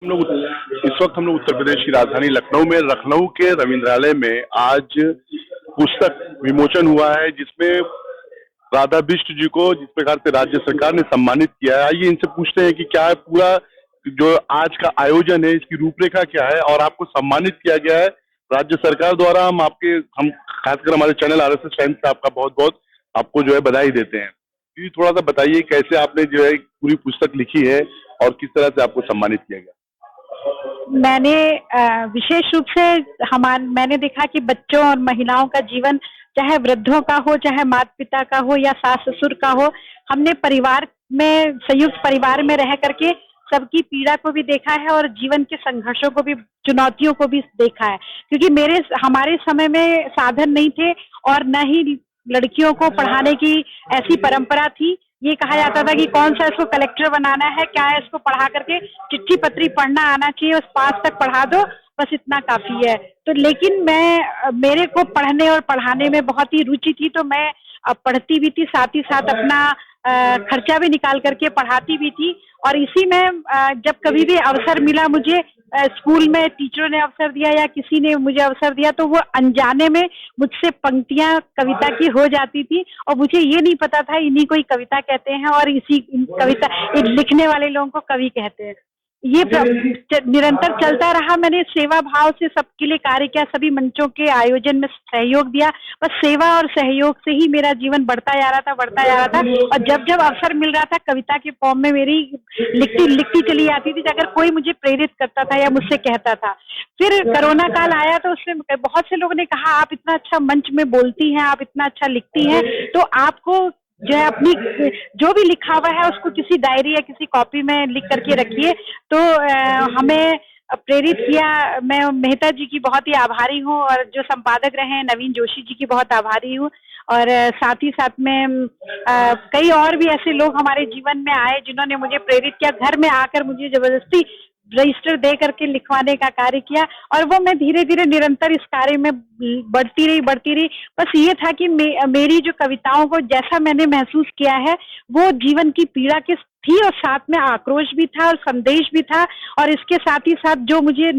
हम लोग उत्तर प्रदेश की राजधानी लखनऊ में लखनऊ के रविंद्रालय में आज पुस्तक विमोचन हुआ है, जिसमें राधा बिष्ट जी को जिस प्रकार से राज्य सरकार ने सम्मानित किया है। आइए इनसे पूछते हैं कि क्या है पूरा जो आज का आयोजन है, इसकी रूपरेखा क्या है और आपको सम्मानित किया गया है राज्य सरकार द्वारा। हम खासकर हमारे चैनल RSS टाइम्स से आपका बहुत बहुत आपको जो है बधाई देते हैं। ये थोड़ा सा बताइए कैसे आपने जो है पूरी पुस्तक लिखी है और किस तरह से आपको सम्मानित किया गया। मैंने विशेष रूप से मैंने देखा कि बच्चों और महिलाओं का जीवन, चाहे वृद्धों का हो, चाहे माता पिता का हो या सास ससुर का हो, हमने परिवार में, संयुक्त परिवार में रह करके सबकी पीड़ा को भी देखा है और जीवन के संघर्षों को भी, चुनौतियों को भी देखा है। क्योंकि हमारे समय में साधन नहीं थे और न ही लड़कियों को पढ़ाने की ऐसी परंपरा थी। ये कहा जाता था कि कौन सा इसको कलेक्टर बनाना है, क्या है, इसको पढ़ा करके चिट्ठी पत्री पढ़ना आना चाहिए, उस 5 तक पढ़ा दो, बस इतना काफी है। तो लेकिन मेरे को पढ़ने और पढ़ाने में बहुत ही रुचि थी, तो मैं पढ़ती भी थी, साथ ही साथ अपना खर्चा भी निकाल करके पढ़ाती भी थी। और इसी में जब कभी भी अवसर मिला मुझे, स्कूल में टीचरों ने अवसर दिया या किसी ने मुझे अवसर दिया, तो वो अनजाने में मुझसे पंक्तियां कविता की हो जाती थी और मुझे ये नहीं पता था इन्हीं को ही कविता कहते हैं और कविता लिखने वाले लोगों को कवि कहते हैं। ये निरंतर चलता रहा। मैंने सेवा भाव से सबके लिए कार्य किया, सभी मंचों के आयोजन में सहयोग दिया। बस सेवा और सहयोग से ही मेरा जीवन बढ़ता जा रहा था। और जब जब अवसर मिल रहा था, कविता के फॉर्म में मेरी लिखती चली जाती थी, अगर कोई मुझे प्रेरित करता था या मुझसे कहता था। फिर कोरोना काल आया तो उसमें बहुत से लोगों ने कहा, आप इतना अच्छा मंच में बोलती हैं, आप इतना अच्छा लिखती हैं, तो आपको जो है अपनी जो भी लिखा हुआ है उसको किसी डायरी या किसी कॉपी में लिख करके रखिए। तो हमें प्रेरित किया। मैं मेहता जी की बहुत ही आभारी हूँ और जो संपादक रहे हैं नवीन जोशी जी की बहुत आभारी हूँ। और साथ ही साथ में कई और भी ऐसे लोग हमारे जीवन में आए जिन्होंने मुझे प्रेरित किया, घर में आकर मुझे जबरदस्ती रजिस्टर दे करके लिखवाने का कार्य किया। और वो मैं धीरे धीरे निरंतर इस कार्य में बढ़ती रही। बस ये था कि मेरी जो कविताओं को जैसा मैंने महसूस किया है, वो जीवन की पीड़ा की थी और साथ में आक्रोश भी था और संदेश भी था। और इसके साथ ही साथ जो मुझे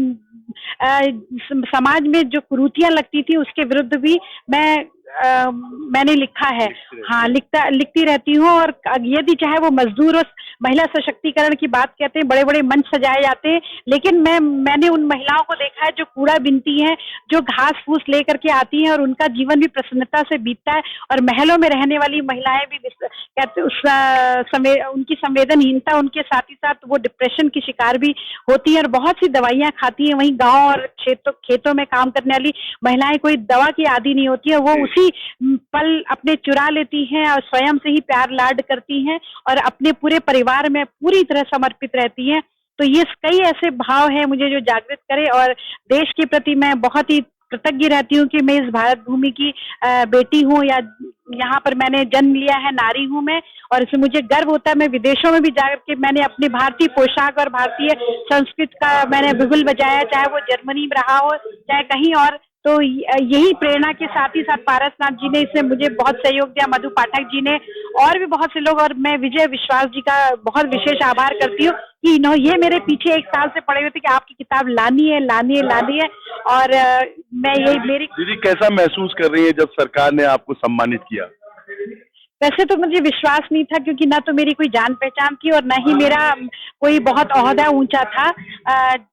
समाज में जो कुरीतियां लगती थी उसके विरुद्ध भी मैंने लिखा है। हाँ, लिखती रहती हूँ। और यदि चाहे वो मजदूर और महिला सशक्तिकरण की बात कहते हैं, बड़े बड़े मंच सजाए जाते हैं, लेकिन मैंने उन महिलाओं को देखा है जो कूड़ा बीनती हैं, जो घास फूस लेकर के आती हैं और उनका जीवन भी प्रसन्नता से बीतता है। और महलों में रहने वाली महिलाएं भी कहते उनकी संवेदनहीनता, उनके साथ ही साथ वो डिप्रेशन की शिकार भी होती है और बहुत सी दवाइयां खाती हैं। वहीं गाँव और खेतों में काम करने वाली महिलाएं कोई दवा की आदी नहीं होती है, वो उसी पल अपने चुरा लेती हैं और स्वयं से ही प्यार लाड करती हैं और अपने पूरे परिवार में पूरी तरह समर्पित रहती हैं। तो ये कई ऐसे भाव हैं मुझे जो जागृत करे। और देश के प्रति मैं बहुत ही कृतज्ञ रहती हूँ कि मैं इस भारत भूमि की बेटी हूँ, या यहाँ पर मैंने जन्म लिया है, नारी हूँ मैं, और इसमें मुझे गर्व होता है। मैं विदेशों में भी जाकर के मैंने अपनी भारतीय पोशाक और भारतीय संस्कृति का मैंने बिगुल बजाया, चाहे वो जर्मनी में रहा हो चाहे कहीं और। तो यही प्रेरणा के साथ ही साथ पारसनाथ जी ने इसमें मुझे बहुत सहयोग दिया, मधु पाठक जी ने, और भी बहुत से लोग। और मैं विजय विश्वास जी का बहुत विशेष आभार करती हूँ कि ये मेरे पीछे 1 साल से पड़े हुए थे कि आपकी किताब लानी है। और मैं यही मेरी दीदी कैसा महसूस कर रही है जब सरकार ने आपको सम्मानित किया? वैसे तो मुझे विश्वास नहीं था, क्योंकि ना तो मेरी कोई जान पहचान थी और ना ही मेरा कोई बहुत ओहदा ऊंचा था,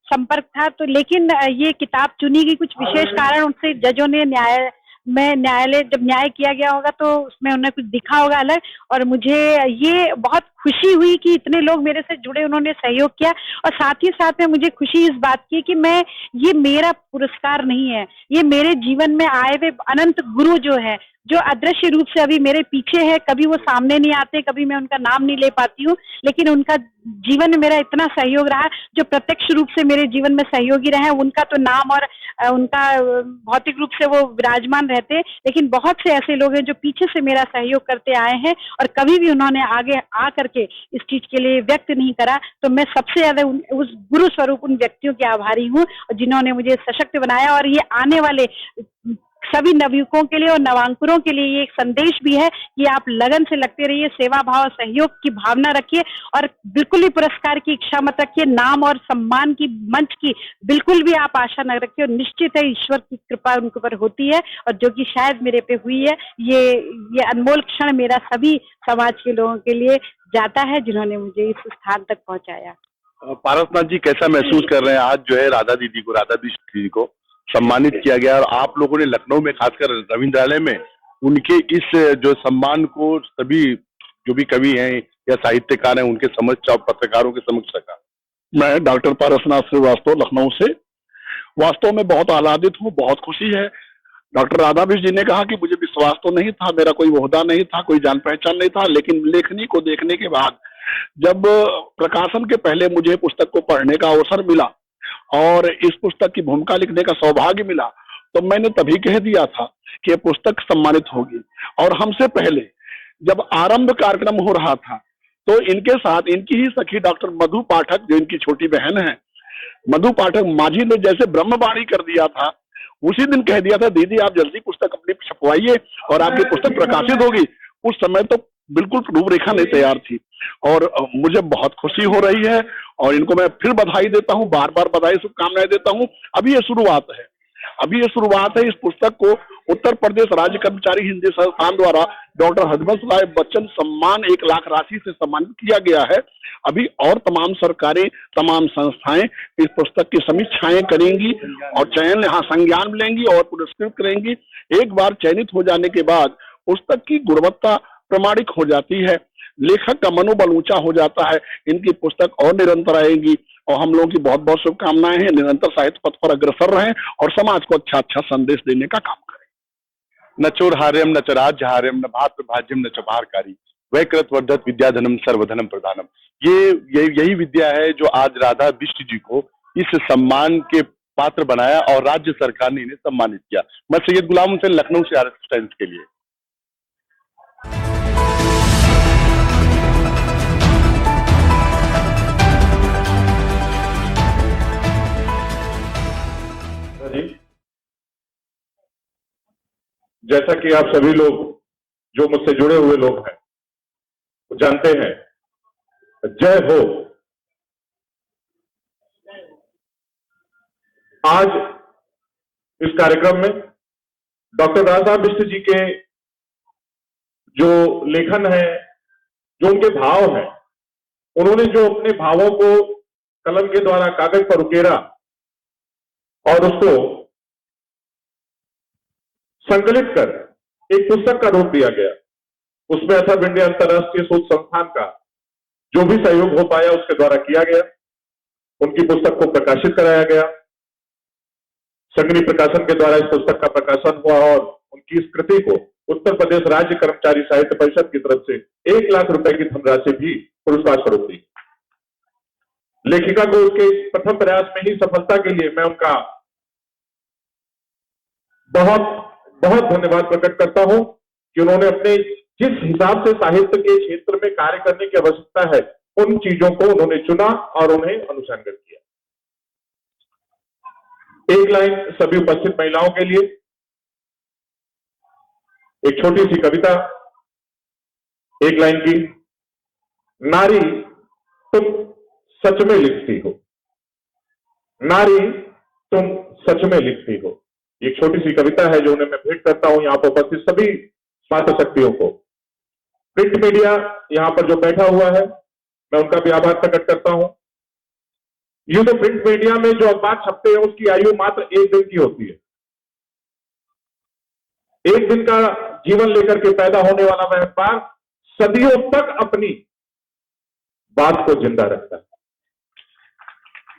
संपर्क था। तो लेकिन ये किताब चुनी गई कुछ विशेष कारण उनसे, जजों ने न्यायालय जब न्याय किया गया होगा तो उसमें उन्हें कुछ दिखा होगा अलग। और मुझे ये बहुत खुशी हुई कि इतने लोग मेरे से जुड़े, उन्होंने सहयोग किया। और साथ ही साथ में मुझे खुशी इस बात की कि ये मेरा पुरस्कार नहीं है, ये मेरे जीवन में आए हुए अनंत गुरु जो है, जो अदृश्य रूप से अभी मेरे पीछे है, कभी वो सामने नहीं आते, कभी मैं उनका नाम नहीं ले पाती हूँ, लेकिन उनका जीवन में मेरा इतना सहयोग रहा, जो प्रत्यक्ष रूप से मेरे जीवन में सहयोगी रहे। उनका तो नाम और उनका भौतिक रूप से वो विराजमान रहते, लेकिन बहुत से ऐसे लोग हैं जो पीछे से मेरा सहयोग करते आए हैं और कभी भी उन्होंने आगे आ करके इस चीज के लिए व्यक्त नहीं करा। तो मैं सबसे ज्यादा उस गुरु स्वरूप उन व्यक्तियों की आभारी हूँ जिन्होंने मुझे सशक्त बनाया। और ये आने वाले सभी नवयुवकों के लिए और नवांकुरों के लिए ये एक संदेश भी है कि आप लगन से लगते रहिए, सेवा भाव और सहयोग की भावना रखिए और बिल्कुल भी पुरस्कार की इच्छा मत रखिए, नाम और सम्मान की, मंच की बिल्कुल भी आप आशा न रखिए और निश्चित है ईश्वर की कृपा उनके ऊपर होती है और जो कि शायद मेरे पे हुई है। ये अनमोल क्षण मेरा सभी समाज के लोगों के लिए जाता है जिन्होंने मुझे इस स्थान तक पहुंचाया। पारसनाथ जी कैसा महसूस कर रहे हैं? आज जो है राधा बिष्ट जी को सम्मानित किया गया और आप लोगों ने लखनऊ में, खासकर रविंद्रालय में, उनके इस जो सम्मान को सभी जो भी कवि हैं या साहित्यकार हैं उनके समक्ष और पत्रकारों के समक्ष रखा। मैं डॉक्टर पारसनाथ श्रीवास्तव लखनऊ से वास्तव में बहुत आह्लादित हूँ, बहुत खुशी है। डॉक्टर राधाकृष्ण जी ने कहा कि मुझे विश्वास तो नहीं था, मेरा कोई ओहदा नहीं था, कोई जान पहचान नहीं था, लेकिन लेखनी को देखने के बाद जब प्रकाशन के पहले मुझे पुस्तक को पढ़ने का अवसर मिला और इस पुस्तक की भूमिका लिखने का सौभाग्य मिला, तो मैंने तभी कह दिया था कि ये पुस्तक सम्मानित होगी। और हमसे पहले जब आरंभ कार्यक्रम हो रहा था तो इनके साथ इनकी ही सखी डॉक्टर मधु पाठक, जो इनकी छोटी बहन है, मधु पाठक मांझी ने जैसे ब्रह्मवाणी कर दिया था, उसी दिन कह दिया था दीदी आप जल्दी पुस्तक अपनी छपवाइए और आपकी पुस्तक प्रकाशित होगी। उस समय तो बिल्कुल रूपरेखा नहीं तैयार थी और मुझे बहुत खुशी हो रही है और इनको मैं फिर बधाई देता हूँ, बार बार बधाई शुभकामनाएं देता हूँ। अभी ये शुरुआत है, अभी ये शुरुआत है। इस पुस्तक को उत्तर प्रदेश राज्य कर्मचारी हिंदी संस्थान द्वारा डॉक्टर हरबंस राय बच्चन सम्मान 1 लाख राशि से सम्मानित किया गया है। अभी और तमाम सरकारें, तमाम संस्थाएं इस पुस्तक की समीक्षाएं करेंगी और चयन, यहाँ संज्ञान लेंगी और पुरस्कृत करेंगी। एक बार चयनित हो जाने के बाद पुस्तक की गुणवत्ता प्रमाणिक हो जाती है, लेखक का मनोबल ऊंचा हो जाता है। इनकी पुस्तक और निरंतर आएगी और हम लोगों की बहुत बहुत शुभकामनाएं हैं। निरंतर साहित्य पथ पर अग्रसर रहें और समाज को अच्छा अच्छा संदेश देने का काम करें। न चोरहार्यम न च राज्यहार्यम न भातृभाज्यम न च भारकारी वह कृतवर्धत विद्याधनम सर्वधनम प्रधानम। यही विद्या है जो आज राधा बिष्ट जी को इस सम्मान के पात्र बनाया और राज्य सरकार ने इन्हें सम्मानित किया। मैं सैयद गुलाम हुसैन, लखनऊ से RSS टाइम्स के लिए। जैसा कि आप सभी लोग जो मुझसे जुड़े हुए लोग हैं वो जानते हैं, जय हो। आज इस कार्यक्रम में डॉक्टर राधा बिष्ट जी के जो लेखन है, जो उनके भाव हैं, उन्होंने जो अपने भावों को कलम के द्वारा कागज पर उकेरा और उसको संकलित कर एक पुस्तक का रूप दिया गया। उसमें अथर्व इंडिया अंतरराष्ट्रीय शोध संस्थान का जो भी सहयोग हो पाया उसके द्वारा किया गया। उनकी पुस्तक को प्रकाशित कराया गया, संगनी प्रकाशन के द्वारा इस पुस्तक का प्रकाशन हुआ और उनकी इस कृति को उत्तर प्रदेश राज्य कर्मचारी साहित्य परिषद की तरफ से 1 लाख रुपए की धनराशि भी पुरस्कार स्वरूप दी। लेखिका को उसके प्रथम प्रयास में ही सफलता के लिए मैं उनका बहुत बहुत धन्यवाद प्रकट करता हूं कि उन्होंने अपने जिस हिसाब से साहित्य के क्षेत्र में कार्य करने की आवश्यकता है उन चीजों को उन्होंने चुना और उन्हें अनुसंगत किया। एक लाइन सभी उपस्थित महिलाओं के लिए, एक छोटी सी कविता, एक लाइन की। नारी तुम सच में लिखती हो, नारी तुम सच में लिखती हो। एक छोटी सी कविता है जो उन्हें मैं भेंट करता हूं यहां पर उपस्थित सभी माता शक्तियों को। प्रिंट मीडिया यहां पर जो बैठा हुआ है मैं उनका भी आभार प्रकट करता हूं। यूं तो प्रिंट मीडिया में जो अखबार छपते हैं उसकी आयु मात्र 1 दिन की होती है। 1 दिन का जीवन लेकर के पैदा होने वाला वह अखबार सदियों तक अपनी बात को जिंदा रखता है।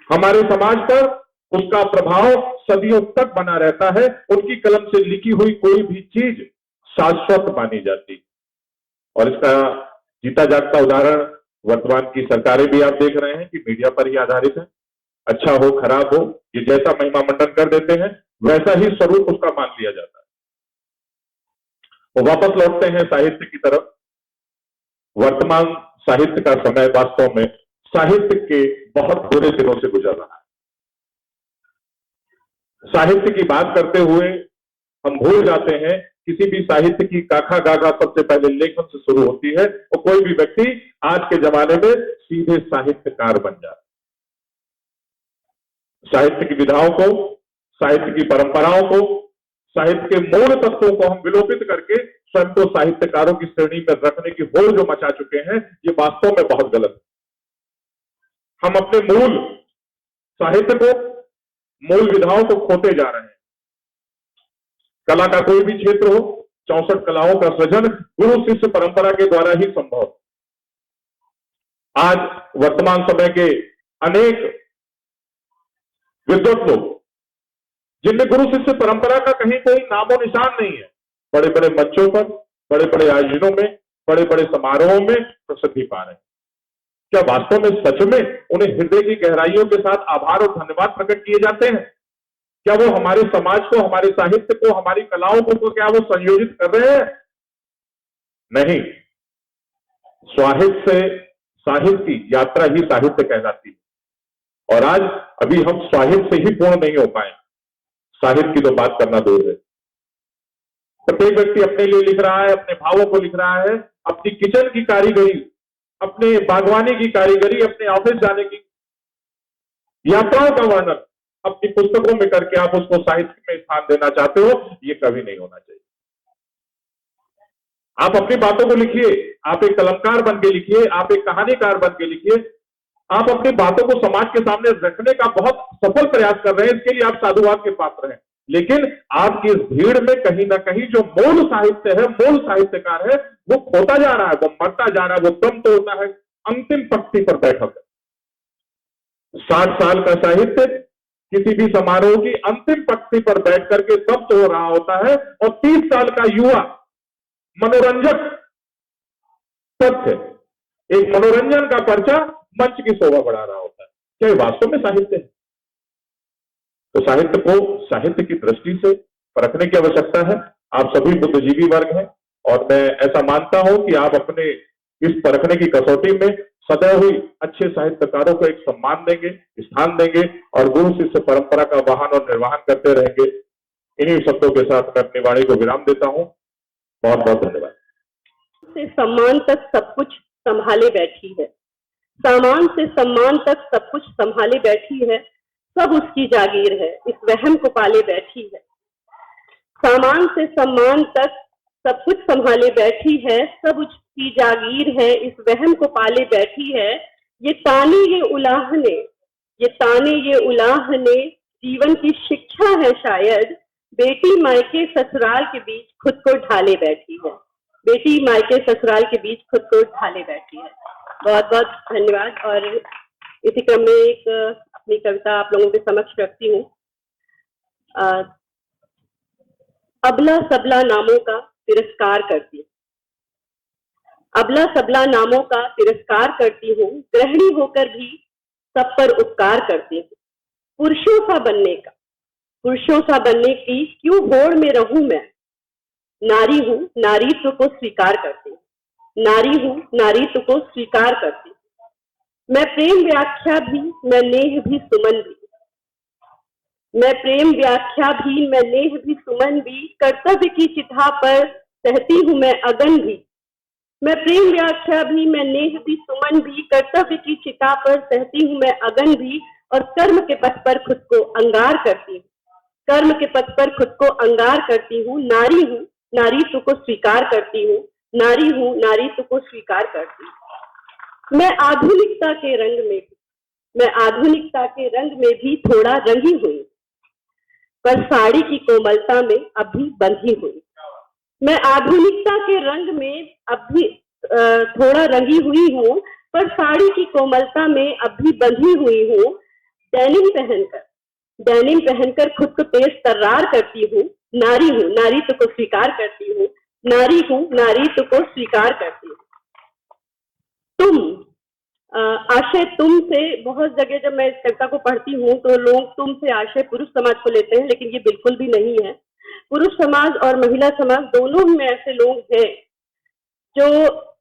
हमारे समाज पर उसका प्रभाव सदियों तक बना रहता है। उनकी कलम से लिखी हुई कोई भी चीज शाश्वत मानी जाती और इसका जीता जागता उदाहरण वर्तमान की सरकारें भी आप देख रहे हैं कि मीडिया पर ही आधारित है। अच्छा हो खराब हो, ये जैसा महिमा मंडन कर देते हैं वैसा ही स्वरूप उसका मान लिया जाता है। वो वापस लौटते हैं साहित्य की तरफ। वर्तमान साहित्य का समय वास्तव में साहित्य के बहुत बुरे दिनों से गुजर रहा है। साहित्य की बात करते हुए हम भूल जाते हैं किसी भी साहित्य की काखा गागा सबसे पहले लेखन से शुरू होती है और कोई भी व्यक्ति आज के जमाने में सीधे साहित्यकार बन जाता है। साहित्य की विधाओं को, साहित्य की परंपराओं को, साहित्य के मूल तत्वों को हम विलोपित करके स्वयं को साहित्यकारों की श्रेणी में रखने की होड़ जो मचा चुके हैं, ये वास्तव में बहुत गलत है। हम अपने मूल साहित्य को, मूल विधाओं को खोते जा रहे हैं। कला का कोई भी क्षेत्र हो, 64 कलाओं का सृजन गुरु शिष्य परंपरा के द्वारा ही संभव है। आज वर्तमान समय के अनेक विद्वत लोग, जिनमें गुरु शिष्य परंपरा का कहीं कोई नामो निशान नहीं है, बड़े बड़े मंचों पर, बड़े बड़े आयोजनों में, बड़े बड़े समारोहों में प्रसिद्धि पा रहे हैं। क्या वास्तव में सच में उन्हें हृदय की गहराइयों के साथ आभार और धन्यवाद प्रकट किए जाते हैं? क्या वो हमारे समाज को, हमारे साहित्य को, हमारी कलाओं को क्या वो संयोजित कर रहे हैं? नहीं। स्वाहित्य से साहित्य की यात्रा ही साहित्य कहलाती है। और आज अभी हम स्वाहित्य से ही पूर्ण नहीं हो पाए, साहित्य की तो बात करना दूर है। प्रत्येक व्यक्ति अपने लिए लिख रहा है, अपने भावों को लिख रहा है, अपनी किचन की कारीगरी, अपने बागवानी की कारीगरी, अपने ऑफिस जाने की यात्राओं का वर्णन अपनी पुस्तकों में करके आप उसको साहित्य में स्थान देना चाहते हो, ये कभी नहीं होना चाहिए। आप अपनी बातों को लिखिए, आप एक कलमकार बन के लिखिए, आप एक कहानीकार बन के लिखिए। आप अपनी बातों को समाज के सामने रखने का बहुत सफल प्रयास कर रहे हैं, इसके लिए आप साधुवाद के पात्र हैं। लेकिन आपकी इस भीड़ में कहीं ना कहीं जो मूल साहित्य है, मूल साहित्यकार है, वो खोता जा रहा है, वो मरता जा रहा है, वो दम तोड़ता है, अंतिम पंक्ति पर बैठा है। 60 साल का साहित्य किसी भी समारोह की अंतिम पंक्ति पर बैठ करके दम तोड़ रहा होता है, और 30 साल का युवा मनोरंजक तथ्य, एक मनोरंजन का पर्चा मंच की शोभा बढ़ा रहा होता है। क्या ये वास्तव में साहित्य है? तो साहित्य को साहित्य की दृष्टि से परखने की आवश्यकता है। आप सभी बुद्धिजीवी वर्ग हैं, और मैं ऐसा मानता हूं कि आप अपने इस परखने की कसौटी में सदैव ही अच्छे साहित्यकारों को एक सम्मान देंगे, स्थान देंगे, और गुरु शिष्य परंपरा का वाहन और निर्वहन करते रहेंगे। इन्हीं शब्दों के साथ मैं अपनी वाणी को विराम देता हूं। बहुत बहुत धन्यवाद। से सम्मान तक सब कुछ संभाले बैठी है, सामान से सम्मान तक सब कुछ संभाले बैठी है, सब उसकी जागीर है, इस वहम को पाले बैठी है। सामान से सम्मान तक सब कुछ संभाले बैठी है, सब उसकी जागीर है, इस वहम को पाले बैठी है। ये ताने ये उलाहने, ये ताने ये उलाहने जीवन की शिक्षा है शायद। बेटी मायके ससुराल के बीच खुद को ढाले बैठी है, बेटी मायके ससुराल के बीच खुद को ढाले बैठी है। बहुत बहुत धन्यवाद। और इसी क्रम में एक अपनी कविता आप लोगों के समक्ष रखती हूँ। अबला सबला नामों का तिरस्कार करती हूँ, अबला सबला नामों का तिरस्कार करती हूँ, गृहिणी होकर भी सब पर उपकार करती हूँ। पुरुषों सा बनने का, पुरुषों सा बनने की क्यों होड़ में रहूं मैं। नारी हूँ, नारीत्व को स्वीकार करती हूँ, नारी हूँ, नारीत्व को स्वीकार करती हूँ। मैं प्रेम व्याख्या भी, मैं नेह भी, सुमन भी, मैं प्रेम व्याख्या भी, मैं नेह भी, सुमन भी, कर्तव्य की चिता पर सहती हूँ मैं अगन भी। मैं प्रेम व्याख्या भी, मैं नेह भी, सुमन भी, कर्तव्य की चिता पर सहती हूँ मैं अगन भी, और कर्म के पथ पर खुद को अंगार करती हूँ, कर्म के पथ पर खुद को अंगार करती हूँ। नारी हूँ, नारीत्व को स्वीकार करती हूँ, नारी हूँ, नारीत्व को स्वीकार करती हूँ। मैं आधुनिकता के रंग में भी, मैं आधुनिकता के रंग में भी थोड़ा रंगी हुई, पर साड़ी की कोमलता में अभी बंधी हुई। मैं आधुनिकता के रंग में अभी थोड़ा रंगी हुई हूँ, पर साड़ी की कोमलता में अभी बंधी हुई हूँ। डेनिम पहनकर खुद को तेज तर्रार करती हूँ। नारी हूँ, नारीत्व को स्वीकार करती हूँ, नारी हूँ, नारीत्व को स्वीकार करती हूँ। तुम आशय तुम से, बहुत जगह जब मैं इस कविता को पढ़ती हूँ तो लोग तुम से आशय पुरुष समाज को लेते हैं, लेकिन ये बिल्कुल भी नहीं है। पुरुष समाज और महिला समाज दोनों में ऐसे लोग हैं जो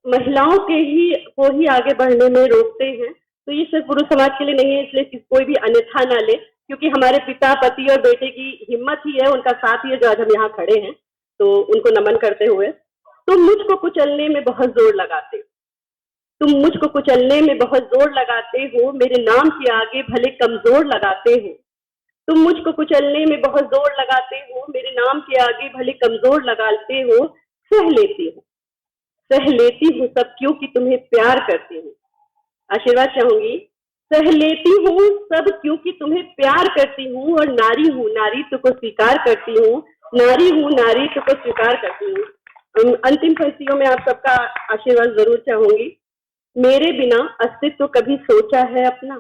महिलाओं के को ही आगे बढ़ने में रोकते हैं। तो ये सिर्फ पुरुष समाज के लिए नहीं है, इसलिए कोई भी अन्यथा ना ले। क्योंकि हमारे पिता, पति और बेटे की हिम्मत ही है, उनका साथ ही है जो आज हम यहाँ खड़े हैं, तो उनको नमन करते हुए। तुम मुझको कुचलने में बहुत जोर लगाते हो, तुम मुझको कुचलने में बहुत जोर लगाते हो, मेरे नाम के आगे भले कमजोर लगाते हो। तुम मुझको कुचलने में बहुत जोर लगाते हो, मेरे नाम के आगे भले कमजोर लगाते हो। सह लेती हूँ सब क्योंकि तुम्हें प्यार करती हूँ। आशीर्वाद चाहूंगी। सह लेती हूँ सब क्योंकि तुम्हें प्यार करती हूँ, और नारी हूँ नारीत्व को स्वीकार करती हूँ, नारी हूँ नारीत्व को स्वीकार करती हूँ। अंतिम पंक्तियों में आप सबका आशीर्वाद जरूर चाहूंगी। मेरे बिना अस्तित्व कभी सोचा है अपना,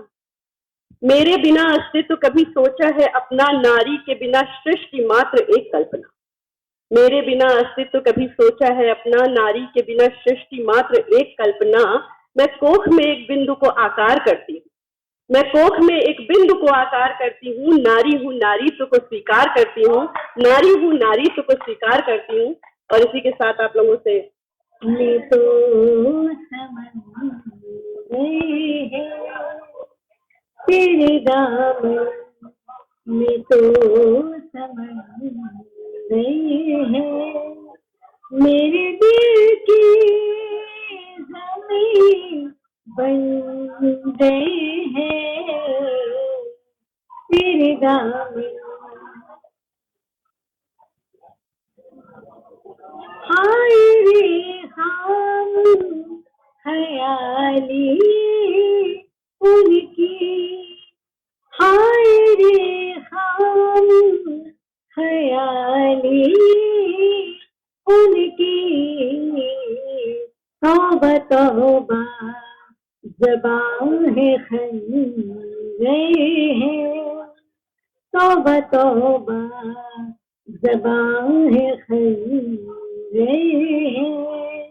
मेरे बिना अस्तित्व कभी सोचा है अपना, नारी के बिना सृष्टि मात्र एक कल्पना। मेरे बिना अस्तित्व कभी सोचा है अपना, नारी के बिना सृष्टि मात्र एक कल्पना। मैं कोख में एक बिंदु को आकार करती हूँ, मैं कोख में एक बिंदु को आकार करती हूँ, नारी हूँ नारीत्व को स्वीकार करती हूँ, नारी हूँ नारीत्व को स्वीकार करती हूँ। और इसी के साथ आप लोगों से मैं तो समझ गई है तेरे दामन में, तो समझ गई है मेरे दिल की ज़मीं बन गई है तेरे दामन। हाय रे हम ख्याली उनकी, हाय रे हम ख्याली उनकी। तौबा तौबा ज़बान है खन गए हैं, तौबा तौबा ज़बान है खन गए हैं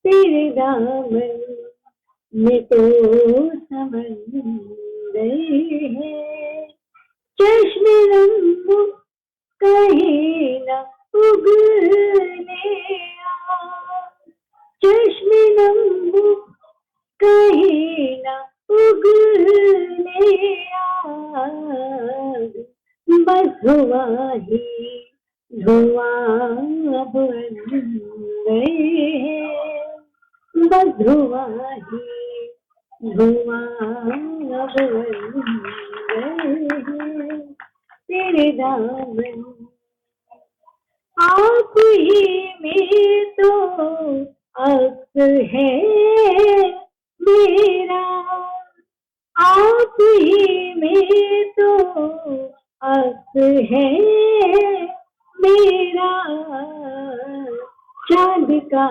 तेरे दामन में, तो समझ गए हैं। चश्मे रंगो कहीं न उगले आ, चश्मे रंगो कहीं न उगले आ, बस हुआ ही धुआं अब बन गए हैं, बस हुआ ही धुआं अब बन गए हैं तेरे दामन। आप ही में तो अक्स है मेरा, आप ही में तो अक्स है मेरा, चांद का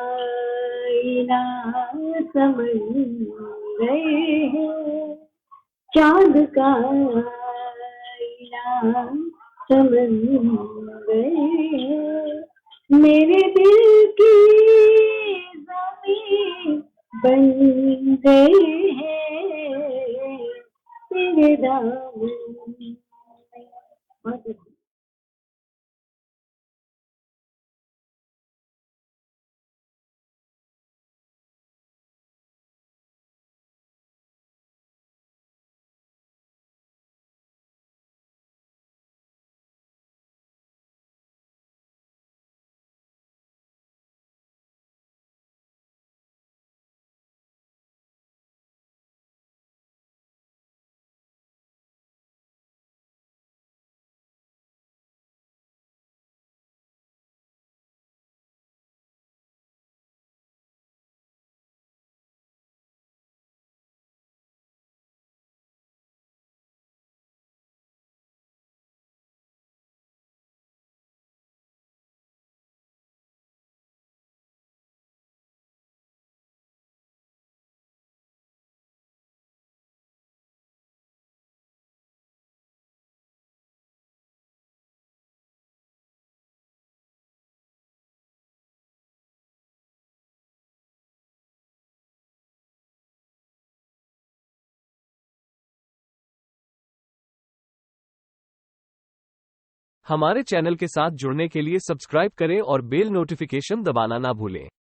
आईना समझ गए हैं, चांद का आईना समझ गए हैं मेरे दिल की ज़मीं बन गए हैं तेरे दामन। हमारे चैनल के साथ जुड़ने के लिए सब्सक्राइब करें और बेल नोटिफिकेशन दबाना ना भूलें।